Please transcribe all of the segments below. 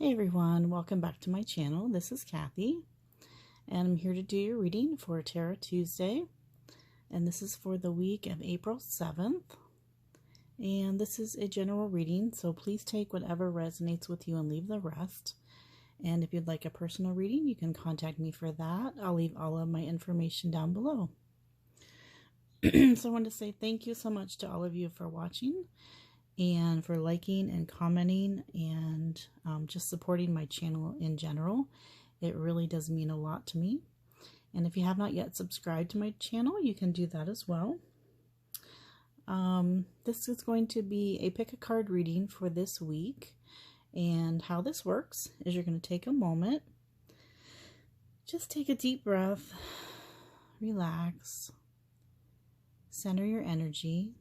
Hey everyone, welcome back to my channel. This is Kathy, and I'm here to do your reading for Tarot Tuesday. And this is for the week of April 7th. And this is a general reading, so please take whatever resonates with you and leave the rest. And if you'd like a personal reading, you can contact me for that. I'll leave all of my information down below. So I want to say thank you so much to all of you for watching and for liking and commenting and just supporting my channel in general. It really does mean a lot to me. And if you have not yet subscribed to my channel, you can do that as well. This is going to be a pick a card reading for this week. And how this works is you're going to take a moment, just take a deep breath, relax, center your energy,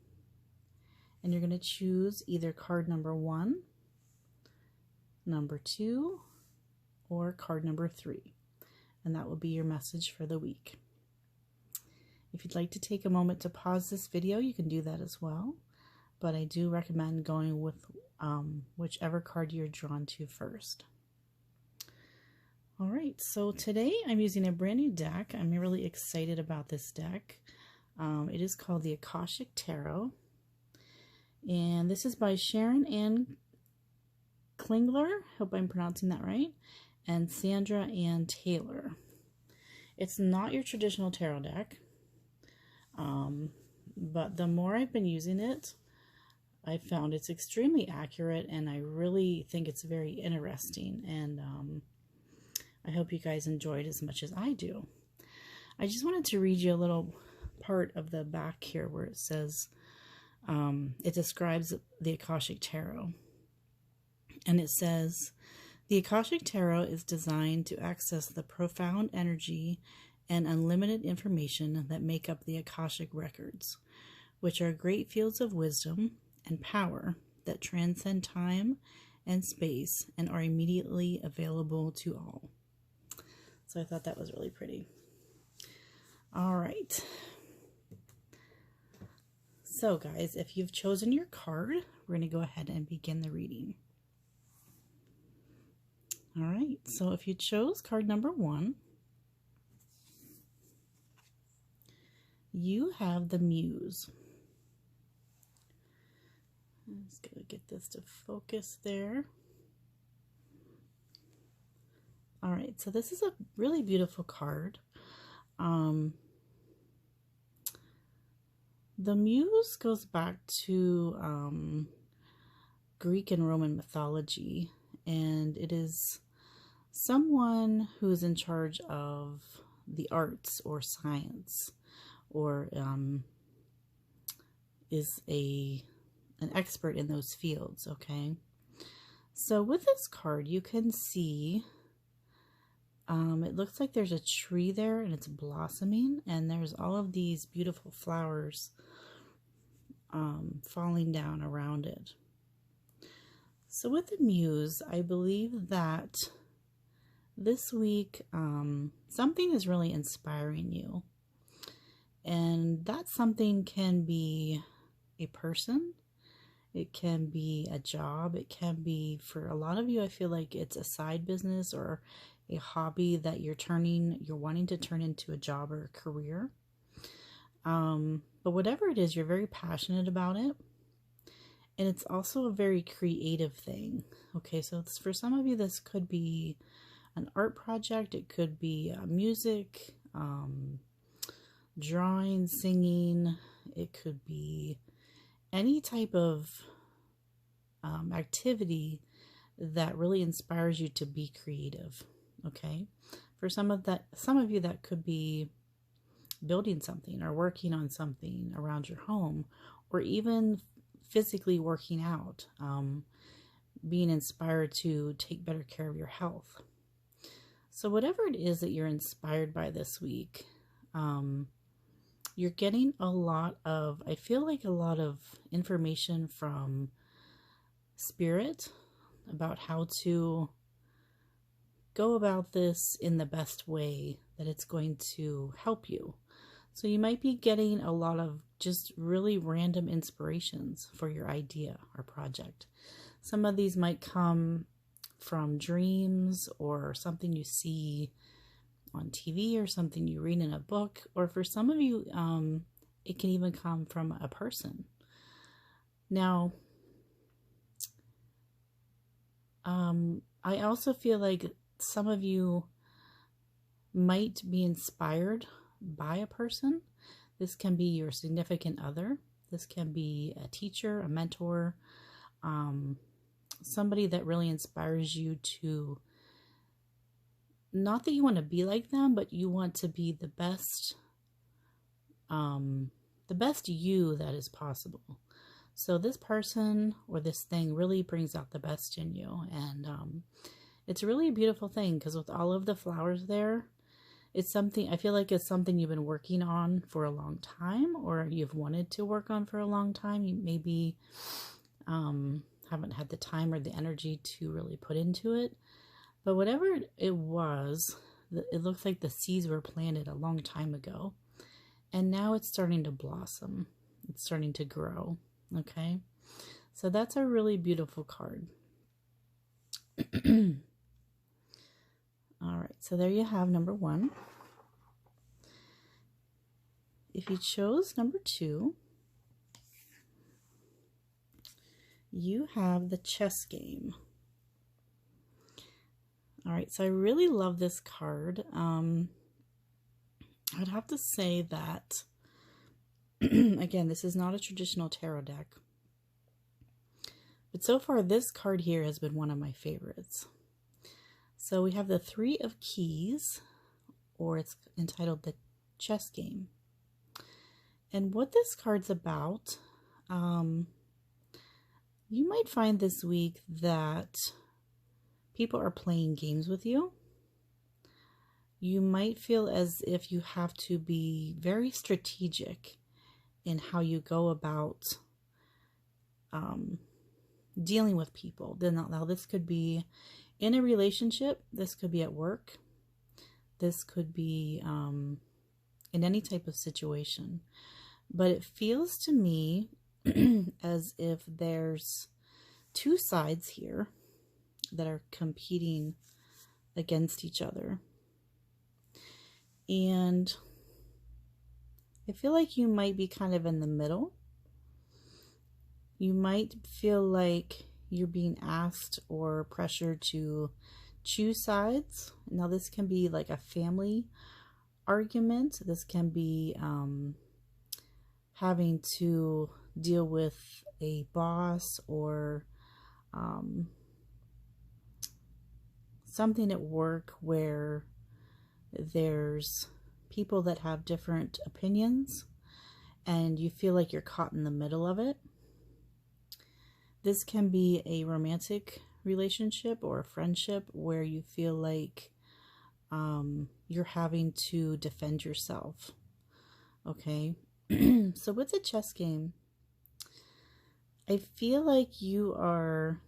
and you're going to choose either card number 1, number 2, or card number 3. And that will be your message for the week. If you'd like to take a moment to pause this video, you can do that as well. But I do recommend going with whichever card you're drawn to first. Alright, so today I'm using a brand new deck. I'm really excited about this deck. It is called the Akashic Tarot. And this is by Sharon and Klingler, hope I'm pronouncing that right, and Sandra and Taylor. It's not your traditional tarot deck, but the more I've been using it, I've found it's extremely accurate, and I really think it's very interesting, and I hope you guys enjoy it as much as I do. I just wanted to read you a little part of the back here where it says, it describes the Akashic Tarot, and it says, the Akashic Tarot is designed to access the profound energy and unlimited information that make up the Akashic records, which are great fields of wisdom and power that transcend time and space and are immediately available to all. So I thought that was really pretty. All right. So guys, if you've chosen your card, we're going to go ahead and begin the reading. All right, so if you chose card number 1, you have the Muse. I'm just going to get this to focus there. All right, so this is a really beautiful card. The Muse goes back to Greek and Roman mythology, and it is someone who is in charge of the arts or science, or is an expert in those fields, okay? So with this card, you can see it looks like there's a tree there and it's blossoming, and there's all of these beautiful flowers falling down around it. So with the Muse, I believe that this week something is really inspiring you, and that something can be a person, it can be a job, it can be, for a lot of you, I feel like it's a side business or a hobby that you're wanting to turn into a job or a career. But whatever it is, you're very passionate about it. And it's also a very creative thing. Okay, so for some of you, this could be an art project. It could be music, drawing, singing. It could be any type of activity that really inspires you to be creative. Okay, for some of you, that could be building something or working on something around your home, or even physically working out, being inspired to take better care of your health. So whatever it is that you're inspired by this week, you're getting a lot of, I feel like a lot of information from Spirit about how to go about this in the best way that it's going to help you. So you might be getting a lot of just really random inspirations for your idea or project. Some of these might come from dreams or something you see on TV or something you read in a book, or for some of you, it can even come from a person. Now, I also feel like some of you might be inspired by a person. This can be your significant other. This can be a teacher, a mentor, somebody that really inspires you to, not that you want to be like them, but you want to be the best you that is possible. So this person or this thing really brings out the best in you. And it's really a beautiful thing, because with all of the flowers there, it's something, I feel like it's something you've been working on for a long time, or you've wanted to work on for a long time. You maybe haven't had the time or the energy to really put into it. But whatever it was, it looks like the seeds were planted a long time ago. And now it's starting to blossom. It's starting to grow. Okay, so that's a really beautiful card. All right, so there you have number 1. If you chose number 2, you have the chess game. All right, so I really love this card. I'd have to say that, again, this is not a traditional tarot deck, but so far this card here has been one of my favorites. So we have the 3 of Keys, or it's entitled the Chess Game. And what this card's about, you might find this week that people are playing games with you. You might feel as if you have to be very strategic in how you go about dealing with people. Now, this could be in a relationship. This could be at work. This could be in any type of situation. But it feels to me as if there's 2 sides here that are competing against each other. And I feel like you might be kind of in the middle. You might feel like you're being asked or pressured to choose sides. Now, this can be like a family argument. This can be having to deal with a boss or something at work where there's people that have different opinions and you feel like you're caught in the middle of it. This can be a romantic relationship or a friendship where you feel like you're having to defend yourself. Okay, so with the chess game, I feel like you are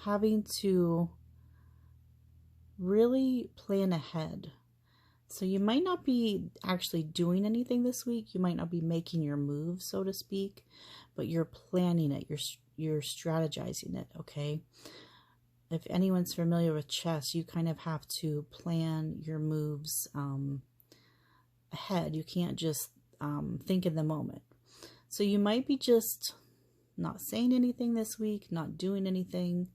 having to really plan ahead. So you might not be actually doing anything this week. You might not be making your move, so to speak, but you're planning it. You're strategizing it, okay? If anyone's familiar with chess, you kind of have to plan your moves ahead. You can't just think in the moment. So you might be just not saying anything this week, not doing anything,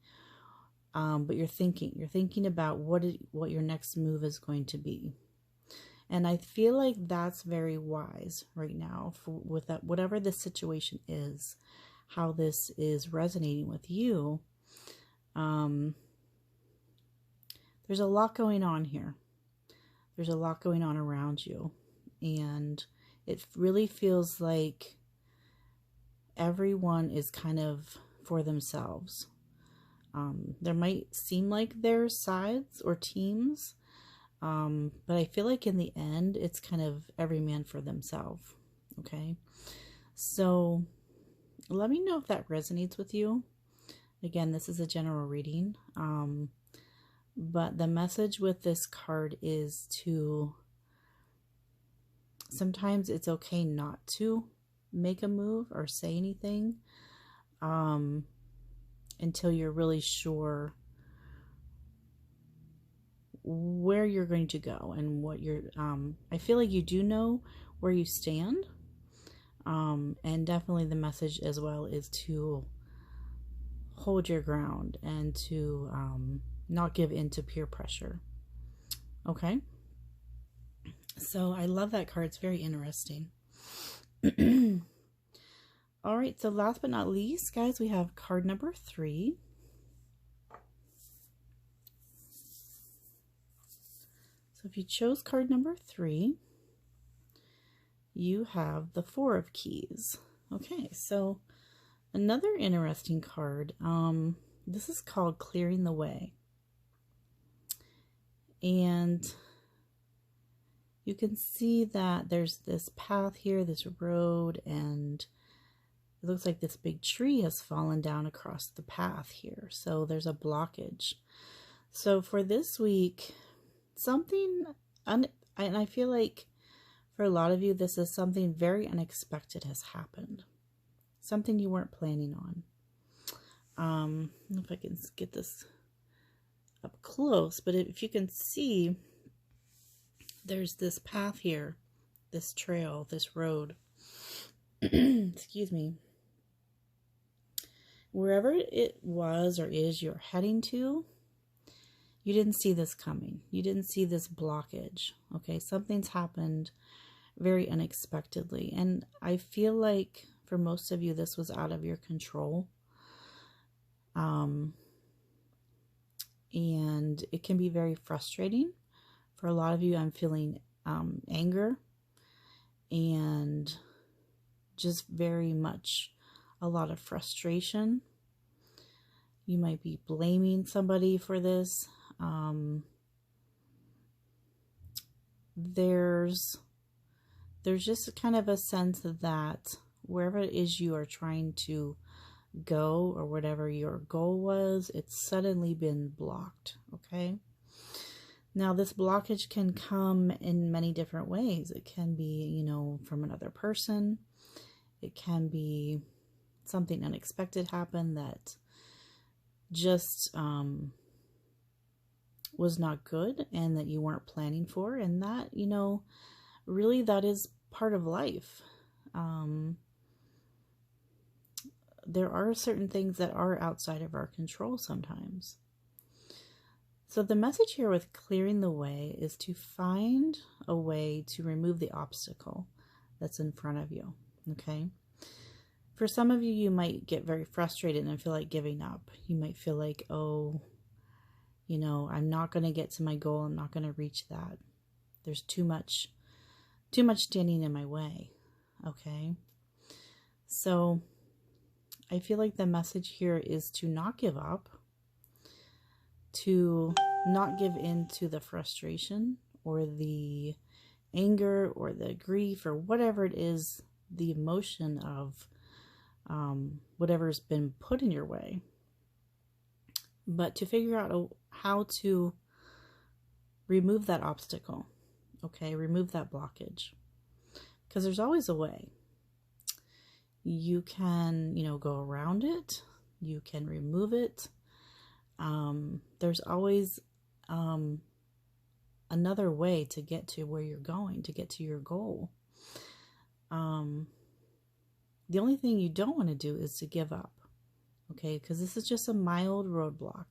but you're thinking about what your next move is going to be. And I feel like that's very wise right now with that, whatever the situation is, how this is resonating with you. There's a lot going on here. There's a lot going on around you. And it really feels like everyone is kind of for themselves. There might seem like there's sides or teams, but I feel like in the end, it's kind of every man for themselves. Okay. So let me know if that resonates with you. Again, this is a general reading. But the message with this card is to, sometimes it's okay not to make a move or say anything until you're really sure where you're going to go and what you're, I feel like you do know where you stand. And definitely the message as well is to hold your ground and to not give in to peer pressure. Okay? So I love that card. It's very interesting. All right, so last but not least, guys, we have card number 3. So if you chose card number 3, you have the 4 of Keys. Okay, so another interesting card. This is called Clearing the Way. And you can see that there's this path here, this road, and it looks like this big tree has fallen down across the path here. So there's a blockage. So for this week, and I feel like for a lot of you, this is something very unexpected has happened. Something you weren't planning on. I don't know if I can get this up close, but if you can see, there's this path here, this trail, this road. Excuse me. Wherever it was or is you're heading to, you didn't see this coming. You didn't see this blockage. Okay, something's happened very unexpectedly. And I feel like for most of you, this was out of your control. And it can be very frustrating. For a lot of you, I'm feeling anger and just very much a lot of frustration. You might be blaming somebody for this. There's just kind of a sense that wherever it is you are trying to go or whatever your goal was, it's suddenly been blocked, okay? Now, this blockage can come in many different ways. It can be, from another person. It can be something unexpected happened that just was not good and that you weren't planning for. And that, really that is part of life. There are certain things that are outside of our control sometimes. So the message here with clearing the way is to find a way to remove the obstacle that's in front of you, okay? For some of you, you might get very frustrated and feel like giving up. You might feel like, oh, I'm not going to get to my goal. I'm not going to reach that. There's too much standing in my way, okay? So I feel like the message here is to not give up, to not give in to the frustration or the anger or the grief or whatever it is, the emotion of whatever's been put in your way, but to figure out how to remove that obstacle, okay? Remove that blockage, because there's always a way. You can, go around it. You can remove it. There's always another way to get to where you're going, to get to your goal. The only thing you don't want to do is to give up, okay? Because this is just a mild roadblock.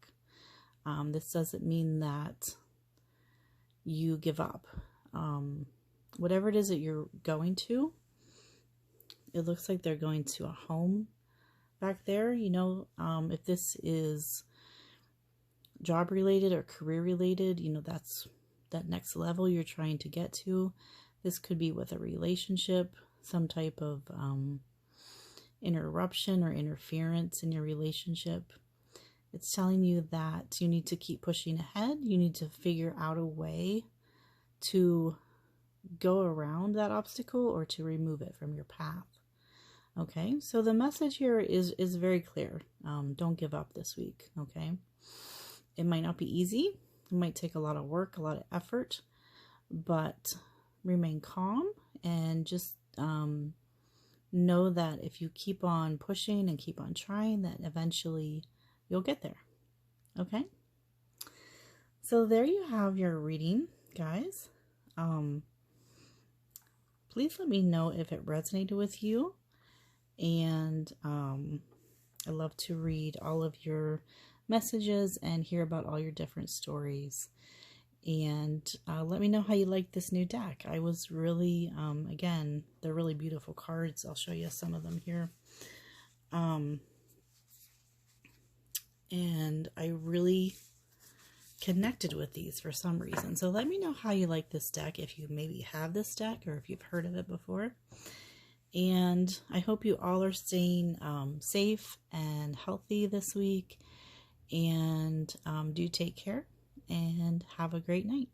This doesn't mean that you give up. Whatever it is that you're going to, it looks like they're going to a home back there. If this is job related or career related, that's that next level you're trying to get to. This could be with a relationship, some type of interruption or interference in your relationship. It's telling you that you need to keep pushing ahead. You need to figure out a way to go around that obstacle or to remove it from your path. Okay, so the message here is very clear. Don't give up this week, okay? It might not be easy. It might take a lot of work, a lot of effort, but remain calm and just know that if you keep on pushing and keep on trying, that eventually you'll get there, okay? So there you have your reading, guys. Please let me know if it resonated with you. And I love to read all of your messages and hear about all your different stories. And let me know how you like this new deck. I was really, again, they're really beautiful cards. I'll show you some of them here. And I really connected with these for some reason. So let me know how you like this deck, if you maybe have this deck or if you've heard of it before. And I hope you all are staying safe and healthy this week. And do take care and have a great night.